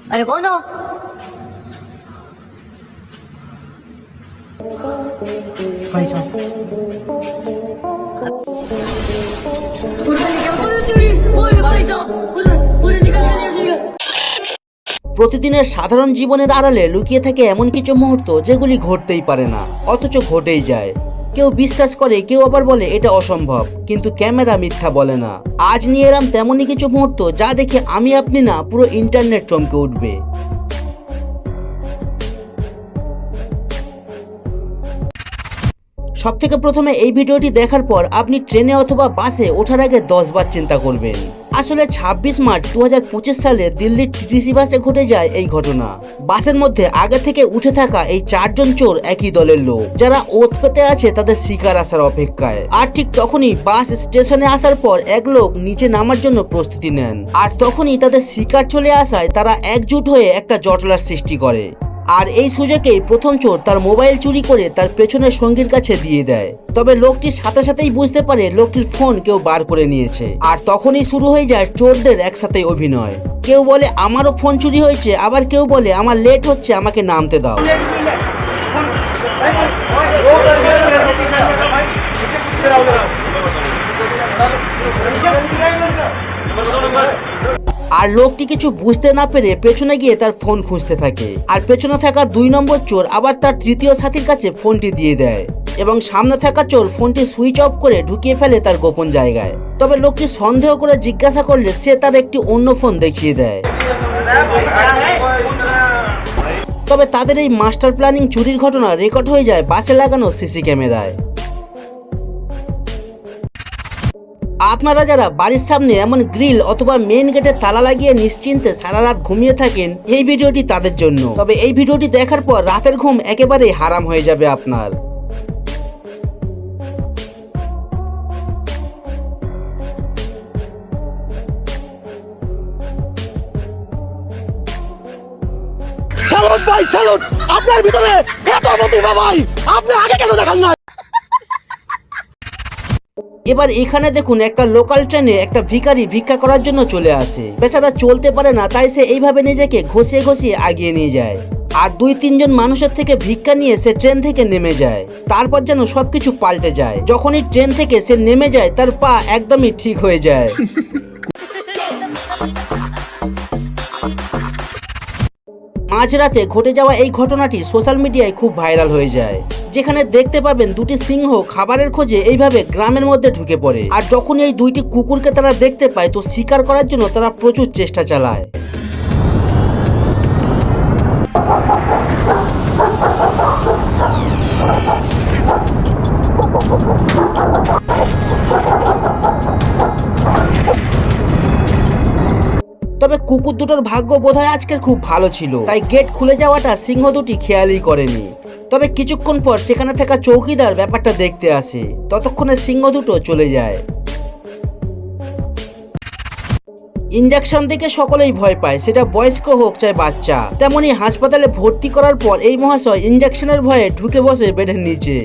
अरे कौन हो? भाई साहब প্রতিদিনের সাধারণ জীবনের আড়ালে লুকিয়ে থাকে এমন কিছু মুহূর্ত যেগুলি ঘটতেই পারে না, অথচ ঘটেই যায়। কেউ বিশ্বাস করে, কেউ আবার বলে এটা অসম্ভব, কিন্তু ক্যামেরা মিথ্যা বলে না। আজ নিয়ে এলাম তেমনই কিছু মুহূর্ত যা দেখে আমি আপনি না পুরো ইন্টারনেট চমকে উঠবে। সবথেকে প্রথমে এই ভিডিওটি দেখার পর আপনি ট্রেনে অথবা বাসে ওঠার আগে 10 বার চিন্তা করবেন। আসলে 26 মার্চ 2025 সালে দিল্লির টিটিসি বাসে ঘটে যায় এই ঘটনা। বাসের মধ্যে আগে থেকে উঠে থাকা এই 4 জন চোর একই দলের লোক, যারা ওত পেতে আছে তাদের শিকার আসার অপেক্ষায়। আর ঠিক তখনই বাস স্টেশনে আসার পর এক লোক নিচে নামার জন্য প্রস্তুতি নেন, আর তখনই তাদের শিকার চলে আসায় তারা একজুট হয়ে একটা জটলার সৃষ্টি করে। আর এই সুযোগেই প্রথম চোর তার মোবাইল চুরি করে তার পেছনের সঙ্গীর কাছে দিয়ে দেয়। তবে লোকটি সাথে সাথেই বুঝতে পারে লোকটির ফোন কেউ বার করে নিয়েছে, আর তখনই শুরু হয়ে যায় চোরদের একসাথে অভিনয়। কেউ বলে আমারও ফোন চুরি হয়েছে, আবার কেউ বলে আমার লেট হচ্ছে, আমাকে নামতে দাও। আর লোকটি কিছু বুঝতে না পেরে পেছনে গিয়ে তার ফোন খুঁজতে থাকে, আর পেছনে থাকা 2 নম্বর চোর আবার তার তৃতীয় সাথীর কাছে ফোনটি দিয়ে দেয়, এবং সামনে থাকা চোর ফোনটি সুইচ অফ করে ঢুকিয়ে ফেলে তার গোপন জায়গায়। তবে লোকটি সন্দেহ করে জিজ্ঞাসা করলে সে তার একটি অন্য ফোন দেখিয়ে দেয়। তবে তাদের এই মাস্টার প্ল্যানিং চুরির ঘটনা রেকর্ড হয়ে যায় বাসে লাগানো সিসি ক্যামেরায়। আপনারা যারা বাড়ির সামনে এমন গ্রিল অথবা মেইন গেটে তালা লাগিয়ে নিশ্চিন্তে সারা রাত ঘুমিয়ে থাকেন, এই ভিডিওটি তাদের জন্য। তবে এই ভিডিওটি দেখার পর রাতের ঘুম একেবারেই হারাম হয়ে যাবে আপনার। স্যালুট ভাই, স্যালুট। আপনার ভিতরে এত প্রতিভা ভাই, আপনি আগে কেন দেখান না? এবার এখানে দেখুন, একটা লোকাল ট্রেনে একটা ভিখারি ভিক্ষা করার জন্য চলে আসে। বেচারা চলতে পারে না, তাই সে এইভাবে নিজেকে ঘষিয়ে ঘষিয়ে আগিয়ে নিয়ে যায়, আর 2-3 জন মানুষের থেকে ভিক্ষা নিয়ে সে ট্রেন থেকে নেমে যায়। তারপর যেন সবকিছু পাল্টে যায়। যখনই ট্রেন থেকে সে নেমে যায় তার পা একদমই ঠিক হয়ে যায়। মাঝরাতে ঘটে যাওয়া এই ঘটনাটি সোশ্যাল মিডিয়ায় খুব ভাইরাল হয়ে যায়, যেখানে দেখতে পাবেন 2টি সিংহ খাবারের খোঁজে এইভাবে গ্রামের মধ্যে ঢুকে পড়ে। আর যখন এই 2টি কুকুরকে তারা দেখতে পায়, তো শিকার করার জন্য তারা প্রচুর চেষ্টা চালায়। তবে কুকুর দুটোর ভাগ্য বোধহয় আজকের খুব ভালো ছিল, তাই গেট খুলে যাওয়াটা সিংহ দুটি খেয়ালই করেনি। তবে কিছুক্ষণ পর সেখানে থাকা চৌকিদার ব্যাপারটা দেখতে আসে, ততক্ষণে সিংহ দুটো চলে যায়। ইনজেকশন দেখে সকলেই ভয় পায়, সেটা বয়স্ক হোক চাই বাচ্চা। তেমনি হাসপাতালে ভর্তি করার পর এই মহাশয় ইনজেকশনের ভয়ে ঢুকে বসে বেডের নিচে।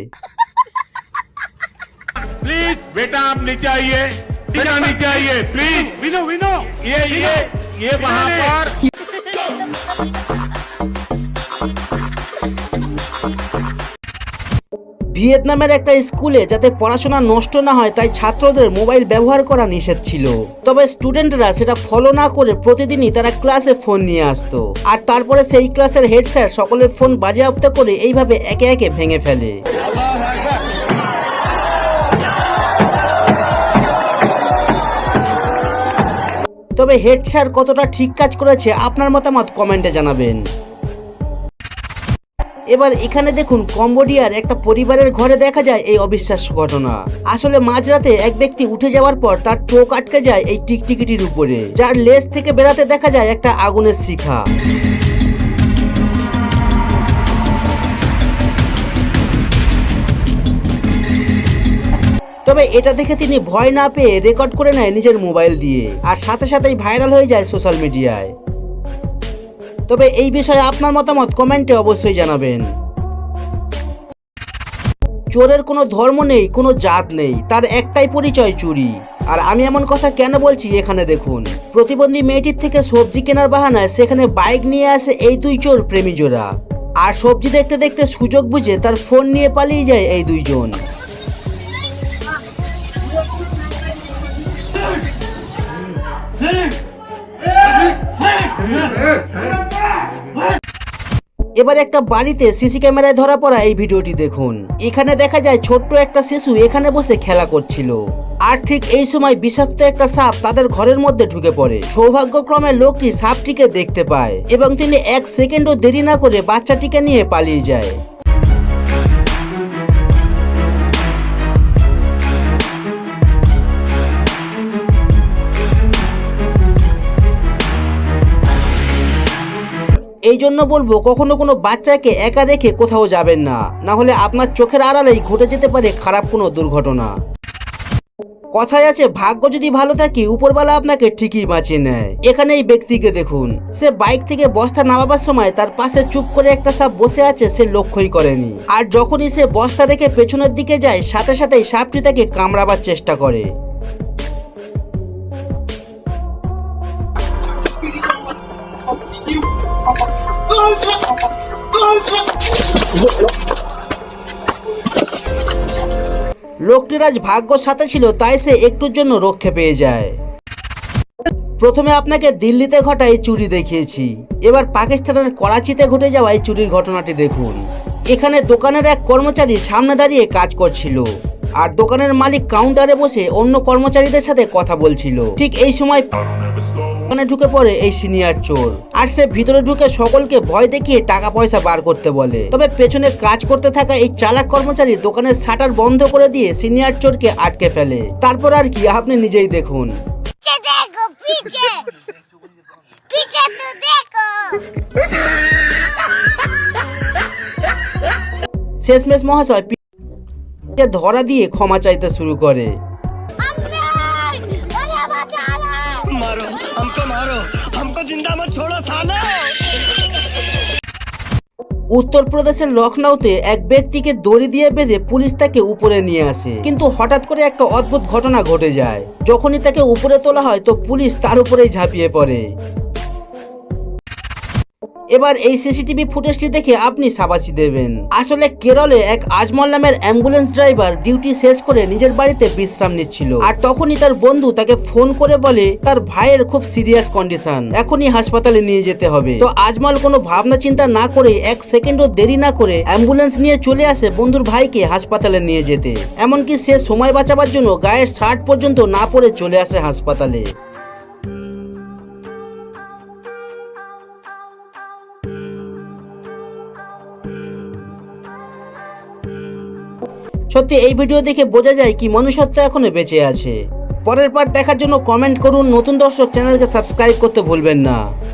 प्लीज बेटा आप नीचे आइए, नीचे आइए प्लीज। विनो विनो ये वहाँ पर ভিয়েতনামের একটা স্কুলে যাতে পড়াশোনা নষ্ট না হয় তাই ছাত্রদের মোবাইল ব্যবহার করা নিষেধ ছিল। তবে স্টুডেন্টরা সেটা ফলো না করে প্রতিদিনই তারা ক্লাসে ফোন নিয়ে আসতো, আর তারপরে সেই ক্লাসের হেড স্যার সকলের ফোন বাজেয়াপ্ত করে এইভাবে একে একে ভেঙে ফেলে। তবে হেড স্যার কতটা ঠিক কাজ করেছে আপনার মতামত কমেন্টে জানাবেন। এবার এখানে দেখুন, কম্বোডিয়ার একটা পরিবারের ঘরে দেখা যায় এই অবিশ্বাস্য ঘটনা। আসলে মাঝরাতে এক ব্যক্তি উঠে যাওয়ার পর তার চোখ আটকে যায় এই টিকটিকিটির উপরে, যার লেজ থেকে বেরাতে দেখা যায় একটা আগুনের শিখা। তবে এটা দেখে তিনি ভয় না পেয়ে রেকর্ড করে নেয় নিজের মোবাইল দিয়ে, আর সাথে সাথেই ভাইরাল হয়ে যায় সোশ্যাল মিডিয়ায়। তবে এই বিষয়ে আপনার মতামত কমেন্টে অবশ্যই জানাবেন। চোরের কোনো ধর্ম নেই, কোনো জাত নেই, তার একটাই পরিচয় চুরি। আর আমি এমন কথা কেন বলছি এখানে দেখুন। প্রতিবন্ধী মেয়েটির থেকে সবজি কেনার বাহানায় সেখানে বাইক নিয়ে আসে এই দুই চোর প্রেমী জোড়া। আর সবজি দেখতে দেখতে সুযোগ বুঝে তার ফোন নিয়ে পালিয়ে যায় এই দুইজন। এবার একটা বাড়িতে সিসি ক্যামেরায় ধরা পড়া এই ভিডিওটি দেখুন। এখানে দেখা যায় ছোট্ট একটা শিশু এখানে বসে খেলা করছিল, আর ঠিক এই সময় বিষাক্ত একটা সাপ তাদের ঘরের মধ্যে ঢুকে পড়ে। সৌভাগ্যক্রমে লোকটি সাপটিকে দেখতে পায় এবং তিনি 1 সেকেন্ডও দেরি না করে বাচ্চাটিকে নিয়ে পালিয়ে যায়। এই জন্য বলবো কখনো কোনো বাচ্চাকে একা রেখে কোথাও যাবেন না, না হলে আপনার চোখের আড়ালেই ঘটে যেতে পারে খারাপ কোনো দুর্ঘটনা। কথায় আছে ভাগ্য যদি ভালো থাকে উপরওয়ালা আপনাকে ঠিকই বাঁচিয়ে নেয়। এখানে এই ব্যক্তিকে দেখুন, সে বাইক থেকে বস্তা নামাবার সময় তার পাশে চুপ করে একটা সাপ বসে আছে, সে লক্ষ্যই করেনি। আর যখনই সে বস্তা রেখে পেছনের দিকে যায় সাথে সাথেই সাপটি তাকে কামড়াবার চেষ্টা করে। লোকটির আজ ভাগ্য সাথে ছিল, তাই সে একটুর জন্য রক্ষে পেয়ে যায়। প্রথমে আপনাকে দিল্লিতে ঘটা এই চুরি দেখিয়েছি, এবার পাকিস্তানের করাচিতে ঘটে যাওয়া এই চুরির ঘটনাটি দেখুন। এখানে দোকানের এক কর্মচারী সামনে দাঁড়িয়ে কাজ করছিল, আর দোকানের মালিক কাউন্টারে বসে অন্য কর্মচারীদের সাথে কথা বলছিল। ঠিক এই সময় দোকানে ঢুকে পড়ে এই সিনিয়র চোর, আর সে ভিতরে ঢুকে সকলকে ভয় দেখিয়ে টাকা পয়সা বার করতে বলে। তবে পেছনে কাজ করতে থাকা এই চালাক কর্মচারী দোকানের শাটার বন্ধ করে দিয়ে সিনিয়র চোরকে আটকে ফেলে। তারপর আর কি আপনি নিজেই দেখুন। শেষমেশ মহাশয় ধরা দিয়ে ক্ষমা চাইতে শুরু করে। मारो हमको जिंदा मत छोड़ो साले। উত্তরপ্রদেশের লখনৌতে এক ব্যক্তিকে দড়ি দিয়ে বেঁধে পুলিশ তাকে উপরে নিয়ে আসে, কিন্তু হঠাৎ করে একটা অদ্ভুত ঘটনা ঘটে যায়। যখনই তাকে উপরে তোলা হয় তো পুলিশ তার উপরেই ঝাঁপিয়ে পড়ে। এবার এই সিসিটিভি ফুটেজটি দেখে আপনি শাবাশি দেবেন। আসলে কেরলে এক আজমল নামের অ্যাম্বুলেন্স ড্রাইভার ডিউটি শেষ করে নিজের বাড়িতে বিশ্রাম নিচ্ছিল, আর তখনই তার বন্ধু তাকে ফোন করে বলে তার ভাইয়ের খুব সিরিয়াস কন্ডিশন, এখনই হাসপাতালে নিয়ে যেতে হবে। তো আজমল কোনো ভাবনা চিন্তা না করে 1 সেকেন্ডও দেরি না করে অ্যাম্বুলেন্স নিয়ে চলে আসে বন্ধুর ভাইকে হাসপাতালে নিয়ে যেতে। এমনকি সে সময় বাঁচাবার জন্য গায়ের শার্ট পর্যন্ত না পরে চলে আসে হাসপাতালে। সত্যি এই ভিডিও দেখে বোঝা যায় কি মনুষ্যত্ব এখনো বেঁচে আছে। পরের পার্ট দেখার জন্য কমেন্ট করুন। নতুন দর্শক চ্যানেলকে সাবস্ক্রাইব করতে ভুলবেন না।